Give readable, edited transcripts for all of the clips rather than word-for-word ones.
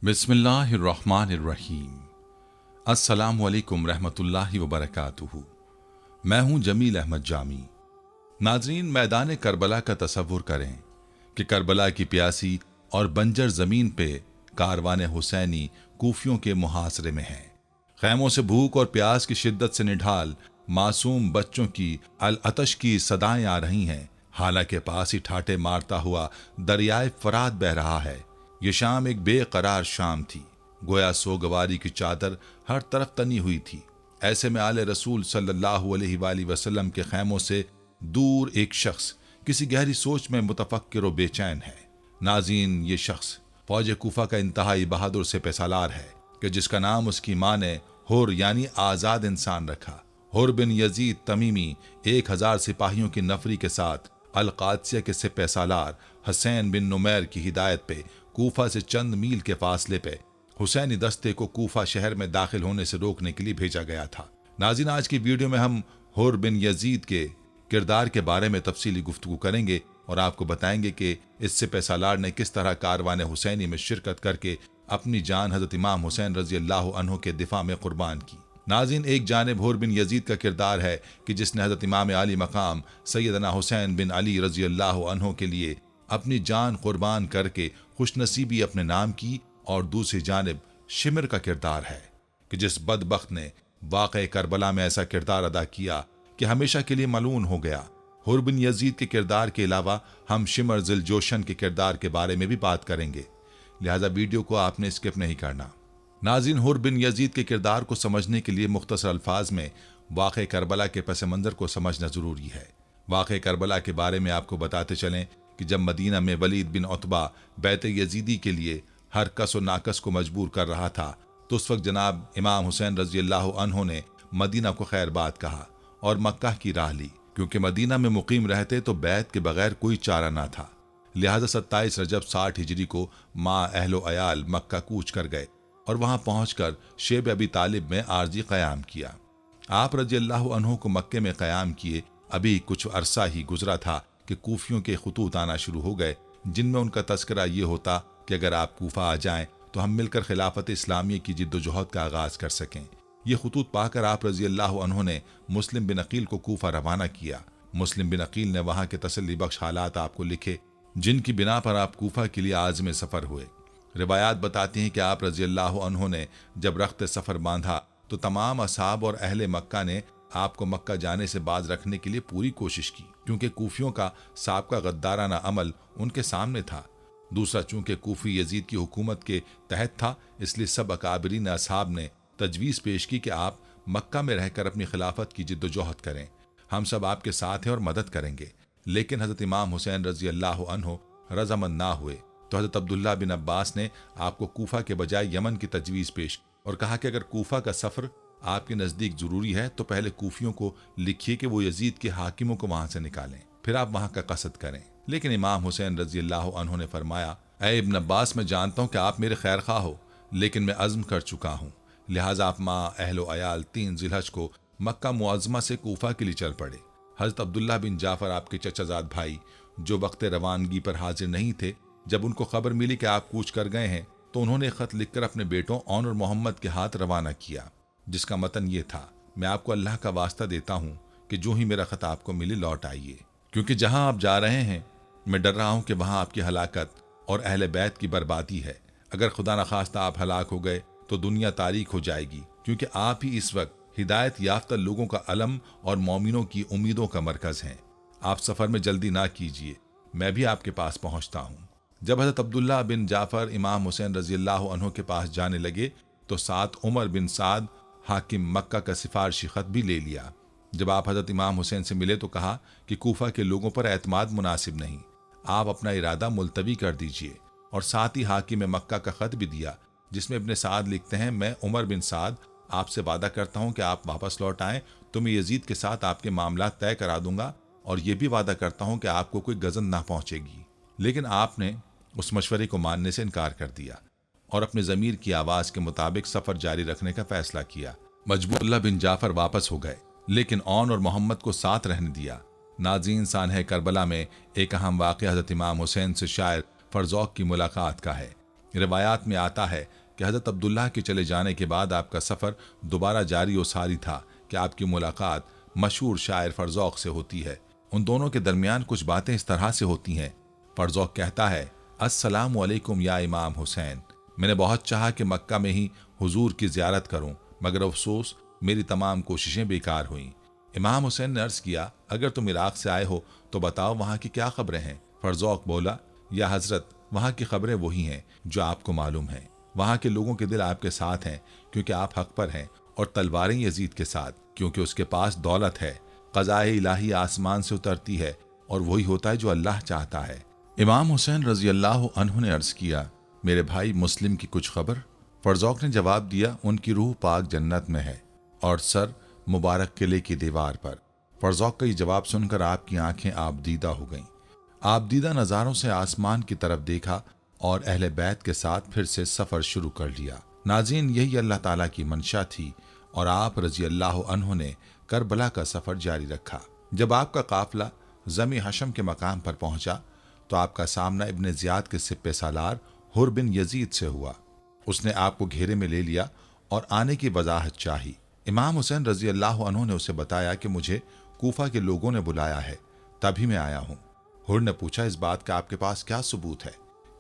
बिस्मिल्लाहिर्रहमानिर्रहीम। अस्सलामु अलैकुम रहमतुल्लाहि व बरकातुहू। मैं हूं जमील अहमद जामी। नाजरीन, मैदान करबला का तसव्वुर करें कि करबला की प्यासी और बंजर ज़मीन पे कारवान हुसैनी कूफियों के मुहासरे में है। खैमों से भूख और प्यास की शिद्दत से निढाल मासूम बच्चों की अल अतश की सदाएं आ रही हैं। हालांकि पास ही ठाटे मारता हुआ दरियाए फरात बह रहा है। ये शाम एक बेकरार शाम थी। गोया सोगवारी की चादर हर तरफ तनी हुई थी। ऐसे में आले रसूल सल्लल्लाहु अलैहि वसल्लम के खैमों से दूर एक शख्स किसी गहरी सोच में मुतफक्किर व बेचैन है। नाज़रीन, ये शख्स फौज कूफा का इंतहाई बहादुर से पेसालार है कि जिसका नाम उसकी माँ ने हुर यानी आज़ाद इंसान रखा। हुर बिन यजीद तमीमी 1000 सिपाहियों की नफरी के साथ अल कादसिया के सिपह सालार हुसैन बिन नुमैर की हिदायत पे कूफा से चंद मील के फासले पे हुसैनी दस्ते को कूफा शहर में दाखिल होने से रोकने के लिए भेजा गया था। नाज़रीन, आज की वीडियो में हम हुर बिन यजीद के किरदार के बारे में तफसीली गुफ्तगू करेंगे और आपको बताएंगे कि इस सिपह सालार ने किस तरह कारवान हुसैनी में शिरकत करके अपनी जान हजरत इमाम हुसैन रजी अल्लाह अन्हु के दिफा में कुर्बान की। नाज़रीन, एक जानिब हुर बिन यजीद का किरदार है कि जिसने हजरत इमाम आली मकाम सैयदना हुसैन बिन अली रजी अल्लाह अन्हु के लिए अपनी जान कुर्बान करके खुशनसीबी अपने नाम की, और दूसरी जानिब शिमर का किरदार है कि जिस बदबख्त ने वाक़े करबला में ऐसा किरदार अदा किया कि हमेशा के लिए मलून हो गया। हुर बिन यजीद के किरदार के अलावा हम शिमर जिल जोशन के किरदार के बारे में भी बात करेंगे, लिहाजा वीडियो को आपने स्किप नहीं करना। नाज़रीन, हुर बिन यजीद के किरदार को समझने के लिए मुख्तसर अल्फाज में वाक़े करबला के पस मंज़र को समझना ज़रूरी है। वाक़े करबला के बारे में आपको बताते चलें कि जब मदीना में वलीद बिन उतबा बैत यजीदी के लिए हर कस व नाकस को मजबूर कर रहा था, तो उस वक्त जनाब इमाम हुसैन रजी अल्लाह अन्हु ने मदीना को खैरबाद कहा और मक्का की राह ली, क्योंकि मदीना में मुकीम रहते तो बैत के बगैर कोई चारा ना था। लिहाजा 27 रजब 60 हिजरी को माँ अहलो अयाल मक्का कूच कर गए और वहां पहुंचकर शेब अबी तालिब में आरजी क़याम किया। आप रजी अल्लाह अन्हु को मक्के में क़याम किए अभी कुछ अरसा ही गुजरा था कि कूफियों के खतूत आना शुरू हो गए, जिनमें उनका तस्करा ये होता कि अगर आप कूफा आ जाएं तो हम मिलकर खिलाफत इस्लामिया की जिद्दोजहद का आगाज कर सकें। ये खतूत पाकर आप रजी अल्लाह अन्हु ने मुस्लिम बिन अकील को कूफा रवाना किया। मुस्लिम बिन अकील ने वहां के तसल्ली बख्श हालात आपको लिखे, जिनकी बिना पर आप कूफा के लिए आज़म सफ़र हुए। रिवायात बताती हैं कि आप रजी अल्लाह अन्हु ने जब रख्त सफ़र बांधा तो तमाम असहाब और अहले मक्का ने आपको मक्का जाने से बाज रखने के लिए पूरी कोशिश की, क्योंकि कूफियों का साबका गद्दाराना अमल उनके सामने था। दूसरा, चूंकि कूफी यजीद की हुकूमत के तहत था, इसलिए सब अकाबरीन असहाब ने तजवीज़ पेश की कि आप मक्का में रहकर अपनी खिलाफत की जिद्दोजहद करें, हम सब आपके साथ हैं और मदद करेंगे। लेकिन हज़रत इमाम हुसैन रजी अल्लाह अन्हु रज़ामंद ना हुए, तो हज़रत अब्दुल्ला बिन अब्बास ने आपको कूफा के बजाय यमन की तजवीज़ पेश और कहा कि अगर कूफा का सफ़र आपके नज़दीक ज़रूरी है तो पहले कूफियों को लिखिए कि वो यजीद के हाकिमों को वहाँ से निकालें, फिर आप वहाँ का कसद करें। लेकिन इमाम हुसैन रजी अल्लाह अन्हु ने फरमाया, ऐ इब्न अब्बास, मैं जानता हूँ कि आप मेरे खैर खा हो, लेकिन मैं अज़्म कर चुका हूँ। लिहाजा आप माँ अहलो अयाल 3 ज़िलहज को मक्का मुअज़्ज़मा से कूफा के लिए चल पड़े। हज़रत अब्दुल्ला बिन जाफ़र आपके चचाजाद भाई, जो वक्त रवानगी पर हाजिर नहीं थे, जब उनको खबर मिली कि आप कूच कर गए हैं तो उन्होंने खत लिखकर अपने बेटों औन और मोहम्मद के हाथ रवाना किया, जिसका मतन ये था, मैं आपको अल्लाह का वास्ता देता हूँ कि जो ही मेरा खत आपको मिले लौट आइए, क्योंकि जहाँ आप जा रहे हैं मैं डर रहा हूँ कि वहाँ आपकी हलाकत और अहले बैत की बर्बादी है। अगर खुदा न खास्ता आप हलाक हो गए तो दुनिया तारीख हो जाएगी, क्योंकि आप ही इस वक्त हिदायत याफ्ता लोगों का अलम और मोमिनों की उम्मीदों का मरकज़ हैं। आप सफ़र में जल्दी ना कीजिए, मैं भी आपके पास पहुँचता हूँ। जब हज़रत अब्दुल्ला बिन जाफ़र इमाम हुसैन रजी अल्लाह अन्हु के पास जाने लगे तो साथ उमर बिन साद हाकिम मक्का का सिफारशी खत भी ले लिया। जब आप हज़रत इमाम हुसैन से मिले तो कहा कि कूफा के लोगों पर एतमाद मुनासिब नहीं, आप अपना इरादा मुलतवी कर दीजिए, और साथ ही हाकिम मक्का का खत भी दिया, जिसमें इब्न साद लिखते हैं, मैं उमर बिन साद आपसे वादा करता हूँ कि आप वापस लौट आएँ तो मैं यजीद के साथ आपके मामला तय करा दूंगा, और ये भी वादा करता हूँ कि आपको कोई गज़न ना पहुँचेगी। लेकिन आपने उस मशवरे को मानने से इनकार कर दिया और अपने ज़मीर की आवाज़ के मुताबिक सफ़र जारी रखने का फैसला किया। मजबूर बिन जाफ़र वापस हो गए, लेकिन औन और मोहम्मद को साथ रहने दिया। नाज़रीन, सानह करबला में एक अहम वाक़या हज़रत इमाम हुसैन से शायर फरज़ौक की मुलाकात का है। روایات میں آتا ہے کہ حضرت عبداللہ کے چلے جانے کے بعد آپ کا سفر دوبارہ جاری و ساری تھا کہ آپ کی ملاقات مشہور شاعر فرزوق سے ہوتی ہے۔ ان دونوں کے درمیان کچھ باتیں اس طرح سے ہوتی ہیں۔ فرزوق کہتا ہے، السلام علیکم یا امام حسین، میں نے بہت چاہا کہ مکہ میں ہی حضور کی زیارت کروں، مگر افسوس میری تمام کوششیں بیکار ہوئیں۔ امام حسین نے عرض کیا، اگر تم عراق سے آئے ہو تو بتاؤ وہاں کی کیا خبریں ہیں؟ فرزوق بولا، یا حضرت، وہاں کی خبریں وہی ہیں جو آپ کو معلوم ہیں۔ وہاں کے لوگوں کے دل آپ کے ساتھ ہیں کیونکہ آپ حق پر ہیں، اور تلواریں یزید کے ساتھ کیونکہ اس کے پاس دولت ہے۔ قضاء الہی آسمان سے اترتی ہے اور وہی ہوتا ہے جو اللہ چاہتا ہے۔ امام حسین رضی اللہ عنہ نے عرض کیا، میرے بھائی مسلم کی کچھ خبر؟ فرزوق نے جواب دیا، ان کی روح پاک جنت میں ہے اور سر مبارک قلعے کی دیوار پر۔ فرزوق کا یہ جواب سن کر آپ کی آنکھیں آبدیدہ ہو گئیں۔ آبدیدہ نظاروں سے آسمان کی طرف دیکھا اور اہل بیت کے ساتھ پھر سے سفر شروع کر لیا۔ ناظرین، یہی اللہ تعالیٰ کی منشا تھی اور آپ رضی اللہ عنہ نے کربلا کا سفر جاری رکھا۔ جب آپ کا قافلہ زمی حشم کے مقام پر پہنچا تو آپ کا سامنا ابن زیاد کے سپہ سالار حر بن یزید سے ہوا۔ اس نے آپ کو گھیرے میں لے لیا اور آنے کی وضاحت چاہی۔ امام حسین رضی اللہ عنہ نے اسے بتایا کہ مجھے کوفہ کے لوگوں نے بلایا ہے، تبھی میں آیا ہوں۔ حر نے پوچھا، اس بات کا آپ کے پاس کیا ثبوت ہے؟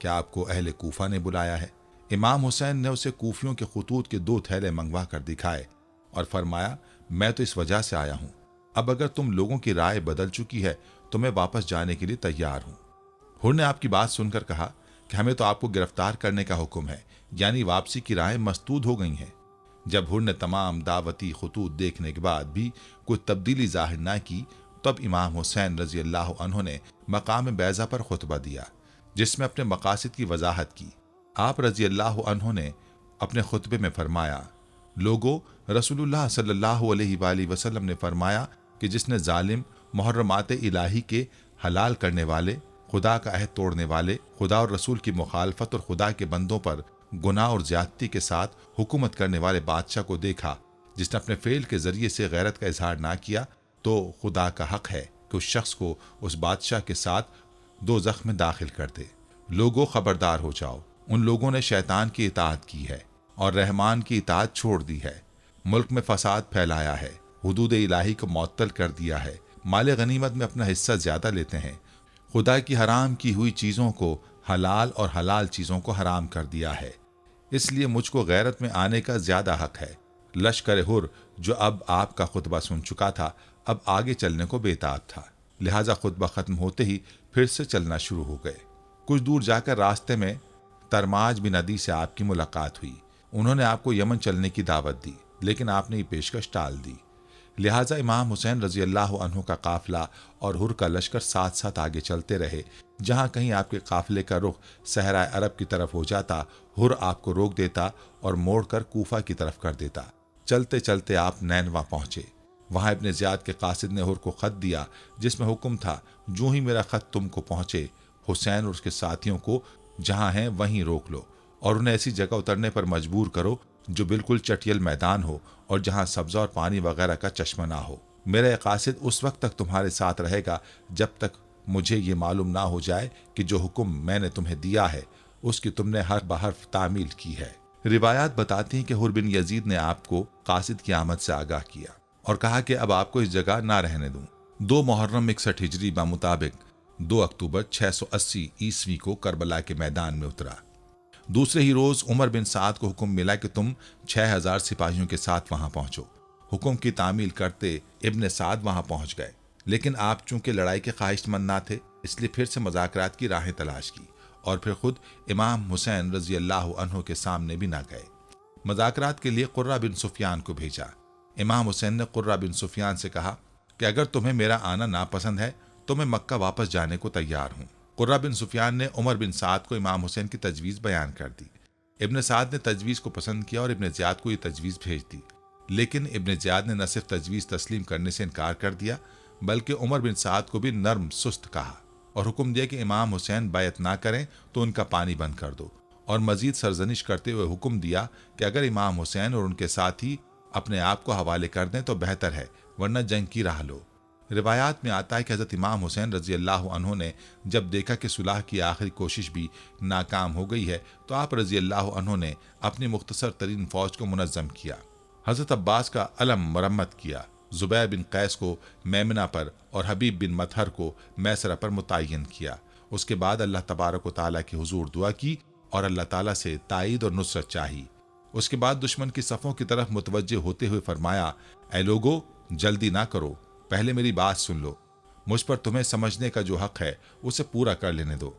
کیا آپ کو اہل کوفہ نے بلایا ہے؟ امام حسین نے اسے کوفیوں کے خطوط کے 2 تھیلے منگوا کر دکھائے اور فرمایا، میں تو اس وجہ سے آیا ہوں، اب اگر تم لوگوں کی رائے بدل چکی ہے تو میں واپس جانے کے لیے تیار ہوں۔ حر نے آپ کی بات سن کر کہا کہ ہمیں تو آپ کو گرفتار کرنے کا حکم ہے، یعنی واپسی کی رائے مسدود ہو گئی ہیں۔ جب حر نے تمام دعوتی خطوط دیکھنے کے بعد بھی کوئی تبدیلی ظاہر نہ کی، تب امام حسین رضی اللہ عنہ نے مقام بیضہ پر خطبہ دیا، جس میں اپنے مقاصد کی وضاحت کی۔ آپ رضی اللہ عنہ نے اپنے خطبے میں فرمایا، لوگو، رسول اللہ صلی اللہ علیہ وآلہ وسلم نے فرمایا کہ جس نے ظالم، محرمات الہی کے حلال کرنے والے، خدا کا عہد توڑنے والے، خدا اور رسول کی مخالفت اور خدا کے بندوں پر گناہ اور زیادتی کے ساتھ حکومت کرنے والے بادشاہ کو دیکھا، جس نے اپنے فعل کے ذریعے سے غیرت کا اظہار نہ کیا، تو خدا کا حق ہے کہ اس شخص کو اس بادشاہ کے ساتھ دوزخ میں داخل کر دے۔ لوگوں، خبردار ہو جاؤ، ان لوگوں نے شیطان کی اطاعت کی ہے اور رحمان کی اطاعت چھوڑ دی ہے، ملک میں فساد پھیلایا ہے، حدود الہی کو معطل کر دیا ہے، مال غنیمت میں اپنا حصہ زیادہ لیتے ہیں، خدا کی حرام کی ہوئی چیزوں کو حلال اور حلال چیزوں کو حرام کر دیا ہے۔ اس لیے مجھ کو غیرت میں آنے کا زیادہ حق ہے۔ لشکر حر جو اب آپ کا خطبہ سن چکا تھا، اب آگے چلنے کو بےتاب تھا، لہٰذا خطبہ ختم ہوتے ہی پھر سے چلنا شروع ہو گئے۔ کچھ دور جا کر راستے میں ترماج بن عدی سے آپ کی ملاقات ہوئی۔ انہوں نے آپ کو یمن چلنے کی دعوت دی، لیکن آپ نے یہ پیشکش ٹال دی، لہٰذا امام حسین رضی اللہ عنہ کا قافلہ اور حر کا لشکر ساتھ ساتھ آگے چلتے رہے۔ جہاں کہیں آپ کے قافلے کا رخ صحرائے عرب کی طرف ہو جاتا، حر آپ کو روک دیتا اور موڑ کر کوفہ کی طرف کر دیتا۔ چلتے چلتے آپ نینوا پہنچے۔ وہاں ابن زیاد کے قاصد نے حر کو خط دیا، جس میں حکم تھا، جو ہی میرا خط تم کو پہنچے، حسین اور اس کے ساتھیوں کو جہاں ہیں وہیں روک لو اور انہیں ایسی جگہ اترنے پر مجبور کرو جو بالکل چٹیل میدان ہو اور جہاں سبزہ اور پانی وغیرہ کا چشمہ نہ ہو۔ میرا قاصد اس وقت تک تمہارے ساتھ رہے گا جب تک مجھے یہ معلوم نہ ہو جائے کہ جو حکم میں نے تمہیں دیا ہے اس کی تم نے حرف بحرف تعمیل کی ہے۔ روایات بتاتی ہیں کہ حر بن یزید نے آپ کو قاصد کی آمد سے آگاہ کیا اور کہا کہ اب آپ کو اس جگہ نہ رہنے دوں۔ 2 محرم 61 ہجری بمطابق 2 اکتوبر 680 عیسوی کو کربلا کے میدان میں اترا۔ دوسرے ہی روز عمر بن سعد کو حکم ملا کہ تم 6000 سپاہیوں کے ساتھ وہاں پہنچو۔ حکم کی تعمیل کرتے ابن سعد وہاں پہنچ گئے، لیکن آپ چونکہ لڑائی کے خواہش مند نہ تھے، اس لیے پھر سے مذاکرات کی راہیں تلاش کی اور پھر خود امام حسین رضی اللہ عنہ کے سامنے بھی نہ گئے۔ مذاکرات کے لیے قرہ بن سفیان کو بھیجا۔ امام حسین نے قرہ بن سفیان سے کہا کہ اگر تمہیں میرا آنا ناپسند ہے تو میں مکہ واپس جانے کو تیار ہوں۔ قرہ بن سفیان نے عمر بن سعد کو امام حسین کی تجویز بیان کر دی۔ ابن سعد نے تجویز کو پسند کیا اور ابن زیاد کو یہ تجویز بھیج دی، لیکن ابن زیاد نے نہ صرف تجویز تسلیم کرنے سے انکار کر دیا بلکہ عمر بن سعد کو بھی نرم سست کہا اور حکم دیا کہ امام حسین بیعت نہ کریں تو ان کا پانی بند کر دو، اور مزید سرزنش کرتے ہوئے حکم دیا کہ اگر امام حسین اور ان کے ساتھی اپنے آپ کو حوالے کر دیں تو بہتر ہے، ورنہ جنگ کی راہ لو۔ روایات میں آتا ہے کہ حضرت امام حسین رضی اللہ عنہ نے جب دیکھا کہ صلح کی آخری کوشش بھی ناکام ہو گئی ہے تو آپ رضی اللہ عنہ نے اپنی مختصر ترین فوج کو منظم کیا، حضرت عباس کا علم مرمت کیا، زبیر بن قیس کو میمنہ پر اور حبیب بن مطہر کو میسرہ پر متعین کیا۔ اس کے بعد اللہ تبارک و تعالیٰ کی حضور دعا کی اور اللہ تعالیٰ سے تائید اور نصرت چاہی۔ اس کے بعد دشمن کی صفوں کی طرف متوجہ ہوتے ہوئے فرمایا، اے لوگو، جلدی نہ کرو، پہلے میری بات سن لو، مجھ پر تمہیں سمجھنے کا جو حق ہے اسے پورا کر لینے دو،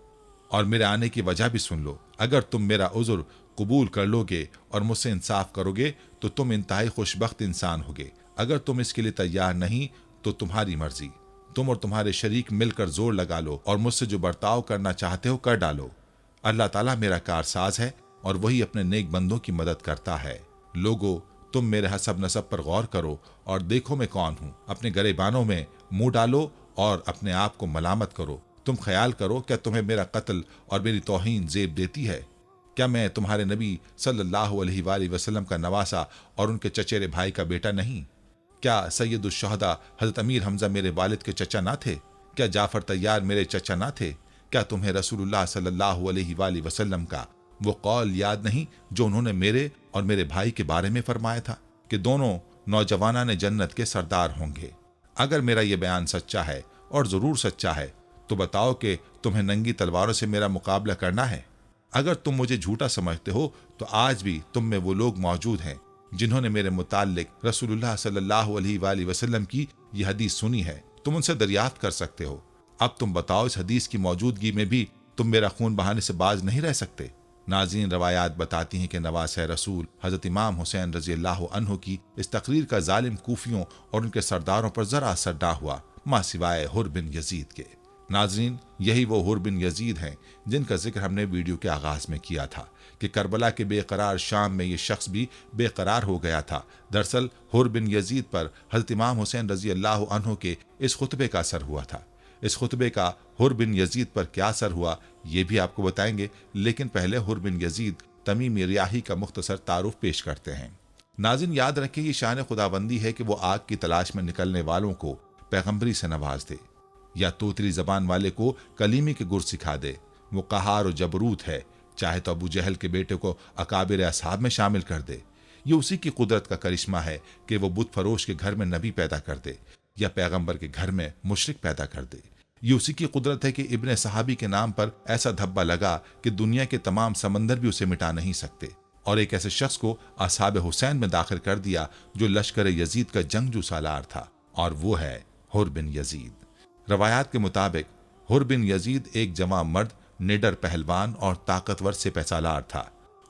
اور میرے آنے کی وجہ بھی سن لو۔ اگر تم میرا عذر قبول کر لو گے اور مجھ سے انصاف کرو گے تو تم انتہائی خوشبخت انسان ہوگے، اگر تم اس کے لیے تیار نہیں تو تمہاری مرضی، تم اور تمہارے شریک مل کر زور لگا لو اور مجھ سے جو برتاؤ کرنا چاہتے ہو کر ڈالو۔ اللہ تعالیٰ میرا کارساز ہے اور وہی اپنے نیک بندوں کی مدد کرتا ہے۔ لوگو، تم میرے حسب نسب پر غور کرو اور دیکھو میں کون ہوں، اپنے گریبانوں میں منہ ڈالو اور اپنے آپ کو ملامت کرو۔ تم خیال کرو، کیا تمہیں میرا قتل اور میری توہین زیب دیتی ہے؟ کیا میں تمہارے نبی صلی اللہ علیہ وآلہ وسلم کا نواسا اور ان کے چچیرے بھائی کا بیٹا نہیں؟ کیا سید الشہداء حضرت امیر حمزہ میرے والد کے چچا نہ تھے؟ کیا جعفر طیار میرے چچا نہ تھے؟ کیا تمہیں رسول اللہ صلی اللہ علیہ وآلہ وسلم کا وہ قول یاد نہیں جو انہوں نے میرے اور میرے بھائی کے بارے میں فرمایا تھا کہ دونوں نوجوانان جنت کے سردار ہوں گے؟ اگر میرا یہ بیان سچا ہے، اور ضرور سچا ہے، تو بتاؤ کہ تمہیں ننگی تلواروں سے میرا مقابلہ کرنا ہے؟ اگر تم مجھے جھوٹا سمجھتے ہو تو آج بھی تم میں وہ لوگ موجود ہیں جنہوں نے میرے متعلق رسول اللہ صلی اللہ علیہ وآلہ وسلم کی یہ حدیث سنی ہے، تم ان سے دریافت کر سکتے ہو۔ اب تم بتاؤ، اس حدیث کی موجودگی میں بھی تم میرا خون بہانے سے باز نہیں رہ سکتے؟ ناظرین، روایات بتاتی ہیں کہ نواسہ رسول حضرت امام حسین رضی اللہ عنہ کی اس تقریر کا ظالم کوفیوں اور ان کے سرداروں پر ذرا اثر نہ ہوا، ماں سوائے حر بن یزید کے۔ ناظرین، یہی وہ حر بن یزید ہیں جن کا ذکر ہم نے ویڈیو کے آغاز میں کیا تھا کہ کربلا کے بے قرار شام میں یہ شخص بھی بے قرار ہو گیا تھا۔ دراصل حر بن یزید پر حضرت امام حسین رضی اللہ عنہ کے اس خطبے کا اثر ہوا تھا۔ اس خطبے کا حر بن یزید پر کیا اثر ہوا یہ بھی آپ کو بتائیں گے، لیکن پہلے حر بن یزید تمیمی ریاحی کا مختصر تعارف پیش کرتے ہیں۔ ناظرین، یاد رکھیں، یہ شان خداوندی ہے کہ وہ آگ کی تلاش میں نکلنے والوں کو پیغمبری سے نواز دے، یا توتری زبان والے کو کلیمی کے گر سکھا دے۔ وہ قہار و جبروت ہے، چاہے تو ابو جہل کے بیٹے کو اکابر اصحاب میں شامل کر دے۔ یہ اسی کی قدرت کا کرشمہ ہے کہ وہ بت فروش کے گھر میں نبی پیدا کر دے یا پیغمبر کے گھر میں مشرک پیدا کر دے۔ یہ اسی کی قدرت ہے کہ ابن صحابی کے نام پر ایسا دھبا لگا کہ دنیا کے تمام سمندر بھی اسے مٹا نہیں سکتے، اور ایک ایسے شخص کو اصحاب حسین میں داخل کر دیا جو لشکر یزید کا جنگجو سالار تھا، اور وہ ہے حر بن یزید۔ روایات کے مطابق حر بن یزید ایک جوان مرد، نڈر پہلوان اور طاقتور سپہ سالار تھا۔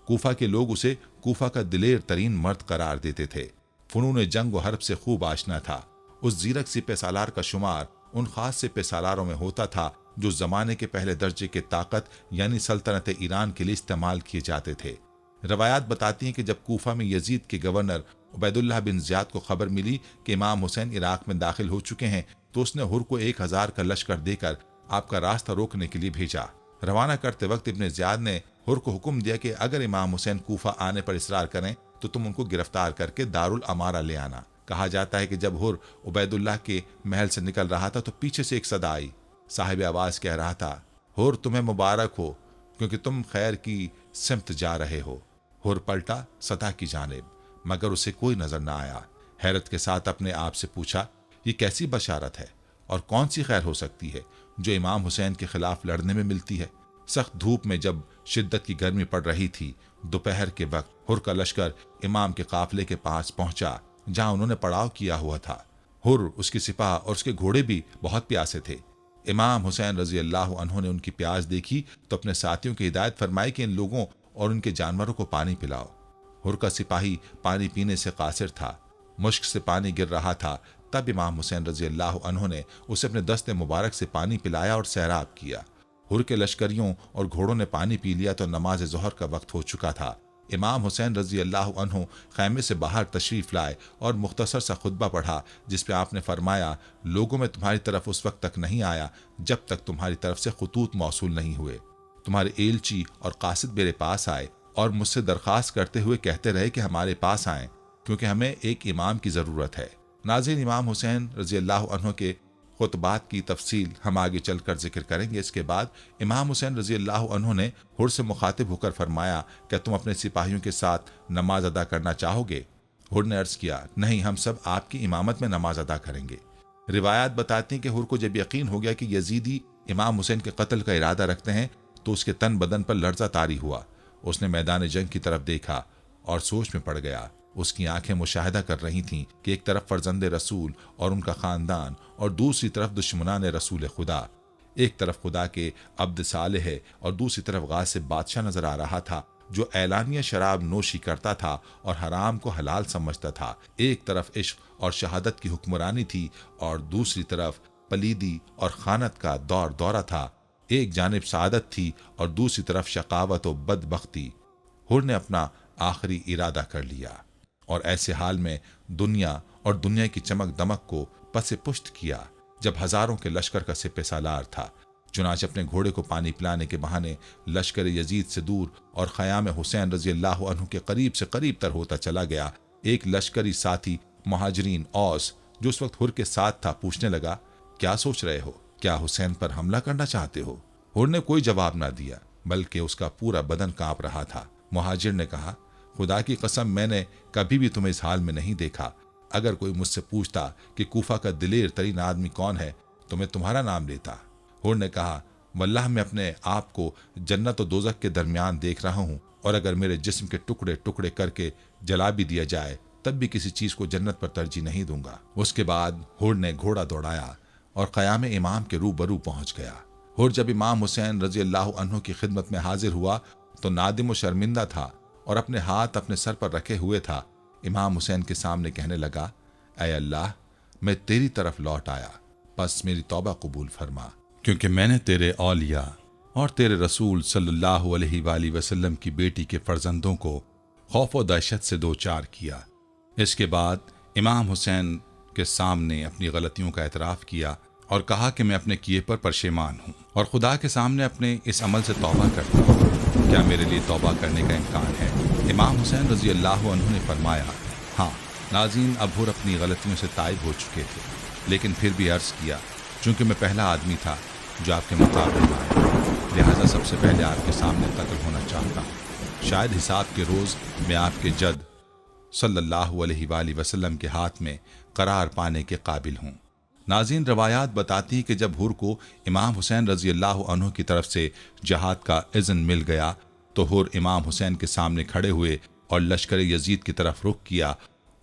کوفہ کے لوگ اسے کوفہ کا دلیر ترین مرد قرار دیتے تھے۔ فنون جنگ و حرب سے خوب آشنا تھا۔ اس زیرک سپہ سالار کا شمار ان خاص سپہ سالاروں میں ہوتا تھا جو زمانے کے پہلے درجے کے طاقت یعنی سلطنت ایران کے لیے استعمال کیے جاتے تھے۔ روایات بتاتی ہیں کہ جب کوفہ میں یزید کے گورنر عبید اللہ بن زیاد کو خبر ملی کہ امام حسین عراق میں داخل ہو چکے ہیں تو اس نے حر کو 1000 کا لشکر دے کر آپ کا راستہ روکنے کے لیے بھیجا۔ روانہ کرتے وقت ابن زیاد نے حر کو حکم دیا کہ اگر امام حسین کوفہ آنے پر اصرار کریں تو تم ان کو گرفتار کر کے دارالامارہ لے آنا۔ کہا جاتا ہے کہ جب حر عبید اللہ کے محل سے نکل رہا تھا تو پیچھے سے ایک صدا آئی۔ صاحب آواز کہہ رہا تھا، حر تمہیں مبارک ہو کیونکہ تم خیر کی سمت جا رہے ہو۔ حر پلٹا صدا کی جانب، مگر اسے کوئی نظر نہ آیا۔ حیرت کے ساتھ اپنے آپ سے پوچھا، یہ کیسی بشارت ہے اور کون سی خیر ہو سکتی ہے جو امام حسین کے خلاف لڑنے میں ملتی ہے؟ سخت دھوپ میں جب شدت کی گرمی پڑ رہی تھی، دوپہر کے وقت حر کا لشکر امام کے قافلے کے پاس پہنچا جہاں انہوں نے پڑاؤ کیا ہوا تھا۔ حر، اس کی سپاہ اور اس کے گھوڑے بھی بہت پیاسے تھے۔ امام حسین رضی اللہ عنہ نے ان کی پیاس دیکھی تو اپنے ساتھیوں کی ہدایت فرمائی کہ ان لوگوں اور ان کے جانوروں کو پانی پلاؤ۔ حر کا سپاہی پانی پینے سے قاصر تھا، مشک سے پانی گر رہا تھا۔ تب امام حسین رضی اللہ عنہ نے اسے اپنے دست مبارک سے پانی پلایا اور سیراب کیا۔ حر کے لشکریوں اور گھوڑوں نے پانی پی لیا تو نماز ظہر کا وقت ہو چکا تھا۔ امام حسین رضی اللہ عنہ خیمے سے باہر تشریف لائے اور مختصر سا خطبہ پڑھا جس پہ آپ نے فرمایا، لوگوں میں تمہاری طرف اس وقت تک نہیں آیا جب تک تمہاری طرف سے خطوط موصول نہیں ہوئے۔ تمہارے ایلچی اور قاصد میرے پاس آئے اور مجھ سے درخواست کرتے ہوئے کہتے رہے کہ ہمارے پاس آئیں کیونکہ ہمیں ایک امام کی ضرورت ہے۔ ناظرین، امام حسین رضی اللہ عنہ کے खुतबात की तफसील हम आगे चलकर जिक्र करेंगे। इसके बाद इमाम हुसैन रजी अल्लाह अन्हु ने हुर से मुखातिब होकर फरमाया, क्या तुम अपने सिपाहियों के साथ नमाज अदा करना चाहोगे? हुर ने अर्ज किया, नहीं, हम सब आपकी इमामत में नमाज अदा करेंगे। रिवायात बताती हैं कि हुर को जब यकीन हो गया कि यजीदी इमाम हुसैन के कत्ल का इरादा रखते हैं तो उसके तन बदन पर लर्जा तारी हुआ। उसने मैदान जंग की तरफ देखा और सोच में पड़ गया। उसकी आंखें मुशाहिदा कर रही थीं कि एक तरफ फर्जंदे रसूल और उनका खानदान और दूसरी तरफ दुश्मनान रसूल खुदा। एक तरफ खुदा के अब्द सालेह और दूसरी तरफ गासिब बादशाह नजर आ रहा था जो ऐलानिया शराब नोशी करता था और हराम को हलाल समझता था। एक तरफ इश्क और शहादत की हुक्मरानी थी और दूसरी तरफ पलीदी और खानत का दौर दौरा था। एक जानिब सादत थी और दूसरी तरफ शकावत और बदबख्ती। हुर ने अपना आखिरी इरादा कर लिया और ऐसे हाल में दुनिया और दुनिया की चमक दमक को पसे पुष्ट किया जब हजारों के लश्कर का सिपह सालार था। चुनाच अपने घोड़े को पानी पिलाने के बहाने लश्कर यजीद से दूर और ख़याम हुसैन रजी अल्लाह अन्हु के करीब से करीब तर होता चला गया। एक लश्करी साथी मुहाजिरीन औस जो उस वक्त हुर के साथ था पूछने लगा, क्या सोच रहे हो? क्या हुसैन पर हमला करना चाहते हो? हुर ने कोई जवाब ना दिया बल्कि उसका पूरा बदन कांप रहा था। मुहाजिर ने कहा, खुदा की कसम, मैंने कभी भी तुम्हें इस हाल में नहीं देखा। अगर कोई मुझसे पूछता कि कूफा का दिलेर तरीन आदमी कौन है तो मैं तुम्हारा नाम लेता। हुर ने कहा, वल्लाह मैं अपने आप को जन्नत और दोजख के दरमियान देख रहा हूँ और अगर मेरे जिस्म के टुकड़े टुकड़े करके जला भी दिया जाए तब भी किसी चीज को जन्नत पर तरजीह नहीं दूंगा। उसके बाद हुर ने घोड़ा दौड़ाया और क़याम इमाम के रूबरू पहुंच गया। हुर जब इमाम हुसैन रजी अल्लाह अन्हु की खिदमत में हाजिर हुआ तो नादिम और शर्मिंदा था और अपने हाथ अपने सर पर रखे हुए था। इमाम हुसैन के सामने कहने लगा, ऐ अल्लाह, मैं तेरी तरफ लौट आया, बस मेरी तौबा कबूल फरमा, क्योंकि मैंने तेरे औलिया और तेरे रसूल सल्लल्लाहु अलैहि वसल्लम की बेटी के फर्जंदों को खौफ व दहशत से दो चार किया। इसके बाद इमाम हुसैन के सामने अपनी गलतियों का एतराफ़ किया और कहा कि मैं अपने किए पर परेशान हूँ और खुदा के सामने अपने इस अमल से तौबा करता हूँ। क्या मेरे लिए तौबा करने का इम्कान है? इमाम हुसैन रजी अल्लाह अन्हु ने फरमाया, हाँ। नाज़रीन, अब हुर अपनी गलतियों से ताइब हो चुके थे, लेकिन फिर भी अर्ज़ किया, चूँकि मैं पहला आदमी था जो आपके मुकाबले में आया, लिहाजा सबसे पहले आपके सामने कत्ल होना चाहता हूँ। शायद हिसाब के रोज़ मैं आपके जद सल्लल्लाहु अलैहि वसल्लम के हाथ में करार पाने के काबिल हूँ। नाज़रीन, रवायात बताती है कि जब हुर को इमाम हुसैन रजी अल्लाह अन्हु की तरफ से जहाद का इज़्न मिल गया तो हुर इमाम हुसैन के सामने खड़े हुए और लश्कर यजीद की तरफ रुख किया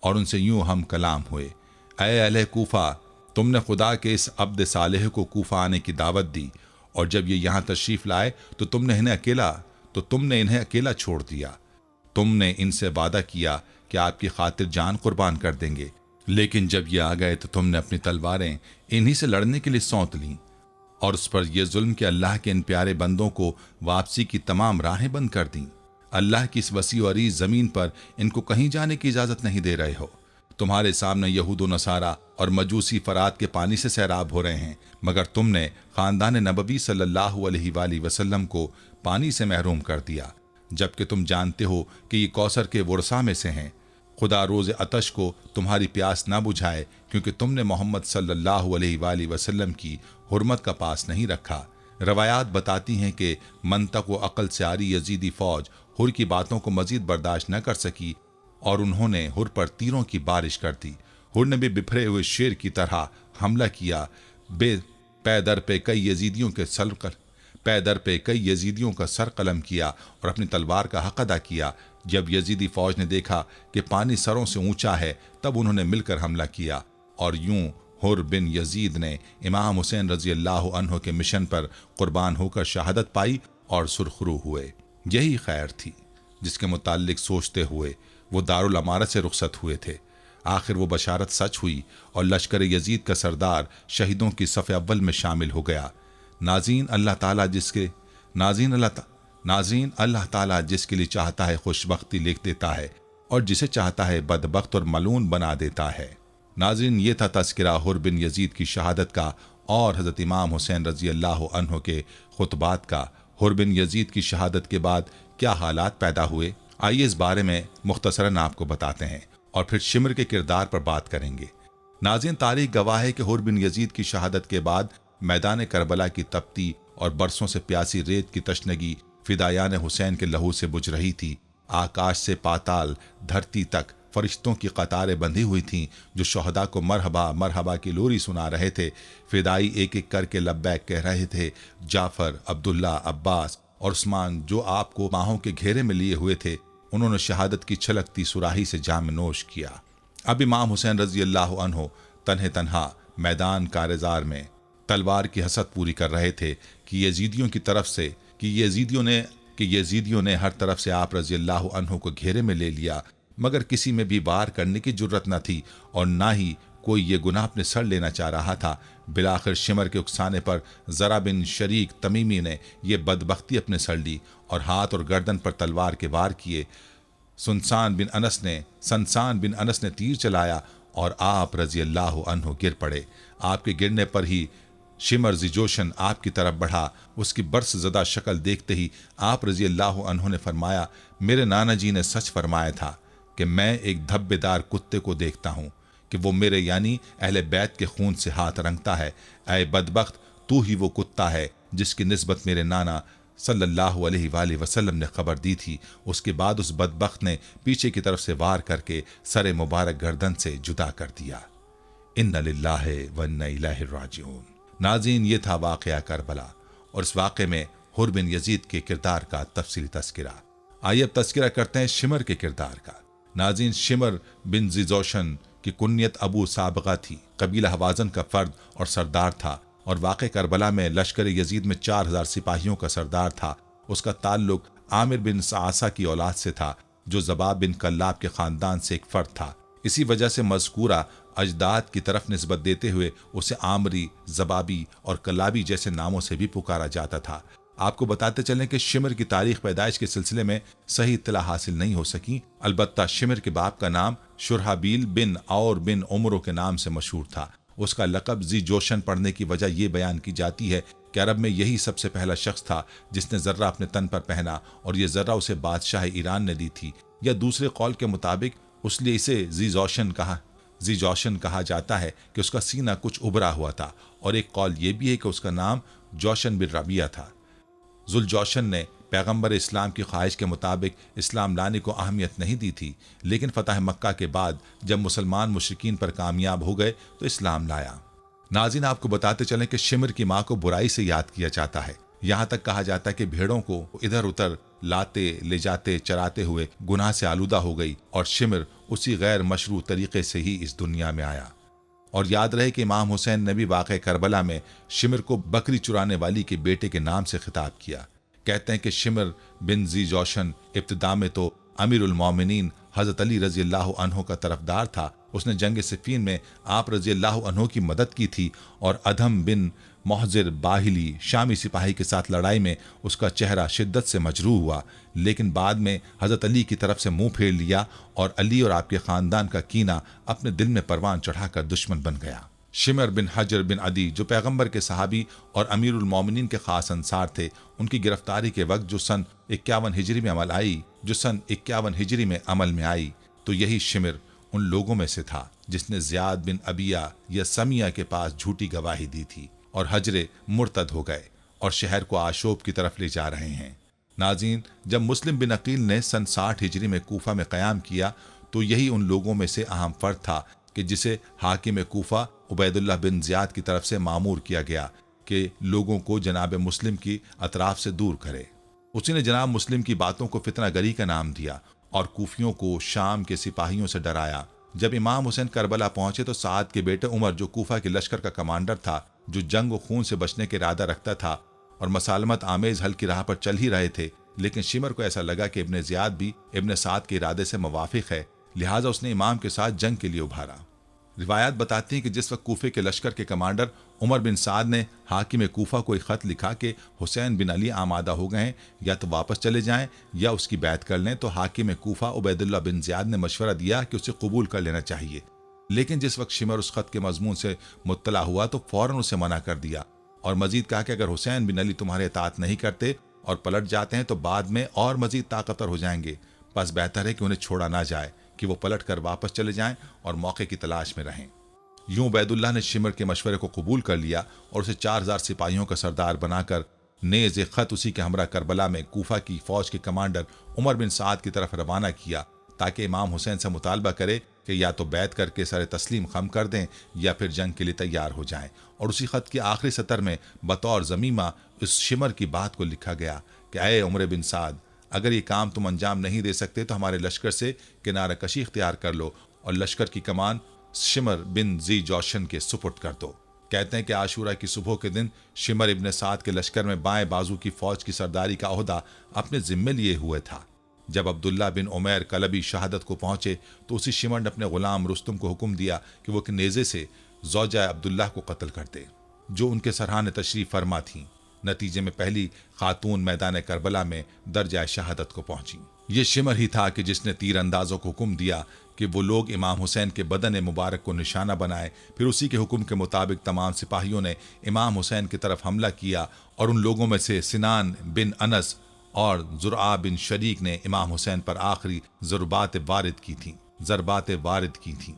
और उनसे यूं हम कलाम हुए, ऐ अहले कूफा, तुमने खुदा के इस अब्द सालेह को कूफा आने की दावत दी और जब ये यहाँ तशरीफ़ लाए तो तुमने इन्हें अकेला छोड़ दिया। तुमने इनसे वादा किया कि आपकी खातिर जान कुर्बान कर देंगे, लेकिन जब ये आ गए तो तुमने अपनी तलवारें इन्हीं से लड़ने के लिए सौंत लीं और उस पर यह जुल्म कि अल्लाह के इन प्यारे बंदों को वापसी की तमाम राहें बंद कर दीं। अल्लाह की इस वसी और अरीज़ ज़मीन पर इनको कहीं जाने की इजाज़त नहीं दे रहे हो। तुम्हारे सामने यहूद व नसारा और मजूसी फरात के पानी से सैराब हो रहे हैं, मगर तुमने ख़ानदान नबवी सल्लल्लाहु अलैहि वसल्लम को पानी से महरूम कर दिया, जबकि तुम जानते हो कि ये कौसर के वरसा में से हैं। खुदा रोज़ अतश को तुम्हारी प्यास न बुझाए, क्योंकि तुमने मोहम्मद सल्लल्लाहु अलैहि वसल्लम की हुर्मत का पास नहीं रखा। रवायात बताती हैं कि मंतक व अक़ल से आरी यजीदी फ़ौज हुर की बातों को मज़ीद बर्दाश्त न कर सकी और उन्होंने हुर पर तीरों की बारिश कर दी। हुर ने भी बिखरे हुए शेर की तरह हमला किया। पैदर पे कई यजीदियों का सर कलम किया और अपनी तलवार का हक अदा किया। जब यजीदी फौज ने देखा कि पानी सरों से ऊंचा है तब उन्होंने मिलकर हमला किया और यूं हुर बिन यजीद ने इमाम हुसैन रजी अल्लाह अन्हु के मिशन पर कुर्बान होकर शहादत पाई और सुरखरू हुए। यही खैर थी जिसके मुताल्लिक सोचते हुए वो दारुल अमारत से रुखसत हुए थे। आखिर वो बशारत सच हुई और लश्कर यजीद का सरदार शहीदों की सफ़े अव्वल में शामिल हो गया। नाज़रीन, अल्लाह ताला जिसके लिए चाहता है खुशबख्ती लिख देता है और जिसे चाहता है बदबख्त और मलून बना देता है। नाज़रीन, ये था तज़किरा हुर बिन यजीद की शहादत का और हज़रत इमाम हुसैन रज़ी अल्लाह अन्हु के खुतबात का। हुर बिन यजीद की शहादत के बाद क्या हालात पैदा हुए, आइए इस बारे में मुख्तसरन आपको बताते हैं और फिर शिमर के किरदार पर बात करेंगे। नाज़रीन, तारीख गवाह है कि हुर बिन यजीद की शहादत के बाद मैदान करबला की तपती और बरसों से प्यासी रेत की तशनगी फिदायान हुसैन के लहू से बुझ रही थी। आकाश से पाताल, धरती तक फरिश्तों की कतारें बंधी हुई थीं जो शहदा को मरहबा मरहबा की लोरी सुना रहे थे। फिदाई एक एक करके लब्बैक कह रहे थे। जाफर, अब्दुल्ला, अब्बास और उस्मान जो आपको बाहों के घेरे में लिए हुए थे, उन्होंने शहादत की छलकती सुराही से जाम नोश किया। अब इमाम हुसैन रजी अल्लाह अन्हो तन्हे तन्हा मैदान कारज़ार में तलवार की हसद पूरी कर रहे थे कि यजीदियों ने हर तरफ से आप रजी अल्लाह अन्हो को घेरे में ले लिया, मगर किसी में भी वार करने की जुर्रत न थी और ना ही कोई ये गुनाह अपने सर लेना चाह रहा था। बिलाखिर शिमर के उकसाने पर ज़रा बिन शरीक तमीमी ने यह बदबख्ती अपने सर ली और हाथ और गर्दन पर तलवार के वार किए। सनसान बिन अनस ने तीर चलाया और आप रजी अल्लाह अन्हो गिर पड़े। आपके गिरने पर ही शिमर ज़िजोशन आपकी तरफ बढ़ा। उसकी बर्स ज़दा शक्ल देखते ही आप रजी अल्लाह अन्हो ने फरमाया, मेरे नाना जी ने सच फरमाया था कि मैं एक धब्बेदार कुत्ते को देखता हूँ कि वो मेरे यानी अहले बैत के खून से हाथ रंगता है। ऐ बदबख्त, तू ही वो कुत्ता है जिसकी निस्बत मेरे नाना सल्लल्लाहु अलैहि वसल्लम ने खबर दी थी। उसके बाद उस बदबख्त ने पीछे की तरफ से वार करके सरे मुबारक गर्दन से जुदा कर दिया। इन्ना लिल्लाहि व इन्ना इलैहि राजिऊन। नाज़रीन, ये था वाक़या करबला और इस वाक़े में हुर बिन यजीद के किरदार का तफसीली तस्किरा। आइए अब तस्किरा करते हैं शिमर के किरदार का। नाज़रीन, शिमर बिन ज़िजोशन की कुन्यत अबू साबगा थी। कबीला हवाज़न का फर्द और सरदार था और वाक़े करबला में लश्कर यजीद में 4000 सिपाहियों का सरदार था। उसका ताल्लुक आमिर बिन सासा की औलाद से था जो ज़बाब बिन कल्लाब के ख़ानदान से एक फ़र्द था। इसी वजह से मज़कूरा अजदाद की तरफ निस्बत देते हुए उसे आमरी, ज़बाबी और कल्लाबी जैसे नामों से भी पुकारा जाता था। आपको बताते चलें कि शिमर की तारीख पैदाइश के सिलसिले में सही इत्तला हासिल नहीं हो सकी। अलबत्ता शिमर के बाप का नाम शुरहाबील बिन और बिन उमरों के नाम से मशहूर था। उसका लक़ब ज़ी जोशन पढ़ने की वजह यह बयान की जाती है कि अरब में यही सबसे पहला शख्स था जिसने ज़र्रा अपने तन पर पहना और यह ज़र्रा उसे बादशाह ईरान ने दी थी। या दूसरे कौल के मुताबिक उसलिए इसे ज़ी जोशन कहा जाता है कि उसका सीना कुछ उभरा हुआ था, और एक कौल यह भी है कि उसका नाम जोशन बिन रबिया था। जुलजोशन ने पैगंबर इस्लाम की ख्वाहिश के मुताबिक इस्लाम लाने को अहमियत नहीं दी थी, लेकिन फतह मक्का के बाद जब मुसलमान मुशरिकीन पर कामयाब हो गए तो इस्लाम लाया। नाज़रीन, आपको बताते चलें कि शिमर की माँ को बुराई से याद किया जाता है। यहाँ तक कहा जाता है कि भेड़ों को इधर उधर लाते ले जाते चराते हुए गुनाह से आलूदा हो गई और शिमर उसी गैर मशरू तरीके से ही इस दुनिया में आया। और याद रहे कि इमाम हुसैन ने भी वाक़े करबला में शिमर को बकरी चुराने वाली के बेटे के नाम से खिताब किया। कहते हैं कि शिमर बिन ज़ी जोशन इब्तिदा में तो अमीरुल मोमिनीन हज़रत अली रज़ी अल्लाह अन्हो का तरफदार था। उसने जंग सिफ़ीन में आप रज़ी अल्लाह अन्हो की मदद की थी और अधम बिन मोहजिर बाहिली शामी सिपाही के साथ लड़ाई में उसका चेहरा शिद्दत से मजरूह हुआ, लेकिन बाद में हज़रत अली की तरफ से मुंह फेर लिया और अली और आपके ख़ानदान का कीना अपने दिल में परवान चढ़ाकर दुश्मन बन गया। शिमर बिन हजर बिन अदी जो पैगंबर के सहाबी और अमीरुल मोमिनीन के खास अंसार थे, उनकी गिरफ्तारी के वक्त जो सन 51 हिजरी में अमल में आई, तो यही शिमर उन लोगों में से था जिसने ज़ियाद बिन अबिया या समिया के पास झूठी गवाही दी थी और हजरे मुर्तद हो गए और शहर को आशोब की तरफ ले जा रहे हैं। नाज़रीन, जब मुस्लिम बिन अकील ने सन 60 हिजरी में कूफा में क़याम किया तो यही उन लोगों में से अहम फ़र्द था कि जिसे हाकिम कूफा उबैदुल्लाह बिन ज़ियाद की तरफ से मामूर किया गया कि लोगों को जनाब मुस्लिम की अतराफ से दूर करे। उसी ने जनाब मुस्लिम की बातों को फितना गरी का नाम दिया और कूफियों को शाम के सिपाहियों से डराया। जब इमाम हुसैन करबला पहुंचे तो साद के बेटे उमर जो कूफा के लश्कर का कमांडर था, जो जंग और खून से बचने के इरादा रखता था और मसालमत आमेज हल की राह पर चल ही रहे थे, लेकिन शिमर को ऐसा लगा कि इब्ने ज़ियाद भी इब्ने साद के इरादे से मुवाफिक है, लिहाजा उसने इमाम के साथ जंग के लिए उभारा। रिवायात बताती हैं कि जिस वक्त कूफे के लश्कर के कमांडर उमर बिन साद ने हाकिम कूफा को एक ख़त लिखा कि हुसैन बिन अली आमादा हो गए हैं, या तो वापस चले जाएं या उसकी बैत कर लें, तो हाकिम कूफा उबैदुल्लाह बिन ज़ियाद ने मशवरा दिया कि उसे कबूल कर लेना चाहिए। लेकिन जिस वक्त शिमर उस ख़त के मजमून से मुत्तला हुआ तो फ़ौरन उसे मना कर दिया और मजीद कहा कि अगर हुसैन बिन अली तुम्हारे इताअत नहीं करते और पलट जाते हैं तो बाद में और मजीद ताकतवर हो जाएंगे, बस बेहतर है कि उन्हें छोड़ा ना जाए कि वो पलट कर वापस चले जाएं और मौके की तलाश में रहें। यूं उबैदुल्लाह ने शिमर के मशवरे को कबूल कर लिया और उसे 4000 सिपाहियों का सरदार बनाकर नेज़ खत उसी के हमरा करबला में कूफा की फौज के कमांडर उमर बिन साद की तरफ रवाना किया, ताकि इमाम हुसैन से मुतालबा करे कि या तो बैत करके सर तस्लीम खम कर दें या फिर जंग के लिए तैयार हो जाएं। और उसी खत की आखिरी सतर में बतौर ज़मीमा इस शिमर की बात को लिखा गया कि ऐ उमर बिन साद, अगर ये काम तुम अंजाम नहीं दे सकते तो हमारे लश्कर से किनारा कशी इख्तियार कर लो और लश्कर की कमान शिमर बिन जी जोशन के सुपुर्द कर दो। कहते हैं कि आशूरा की सुबह के दिन शिमर इब्न साद के लश्कर में बाएं बाजू की फौज की सरदारी का ओहदा अपने जिम्मे लिए हुए था। जब अब्दुल्ला बिन उमैर कलबी शहादत को पहुंचे तो उसी शिमर ने अपने गुलाम रुस्तुम को हुक्म दिया कि वो नेज़े से ज़ौजा अब्दुल्ला को कत्ल कर दे, जो उनके सरहाने तशरीफ फरमा थीं। नतीजे में पहली खातून मैदान करबला में दर्जा शहादत को पहुंची। ये शिमर ही था कि जिसने तीर अंदाजों को हुक्म दिया कि वो लोग इमाम हुसैन के बदन मुबारक को निशाना बनाए। फिर उसी के हुक्म के मुताबिक तमाम सिपाहियों ने इमाम हुसैन की तरफ हमला किया और उन लोगों में से सिनान बिन अनस और ज़ुरआ बिन शरीक ने इमाम हुसैन पर आखिरी ज़रबात वारिद की थीं।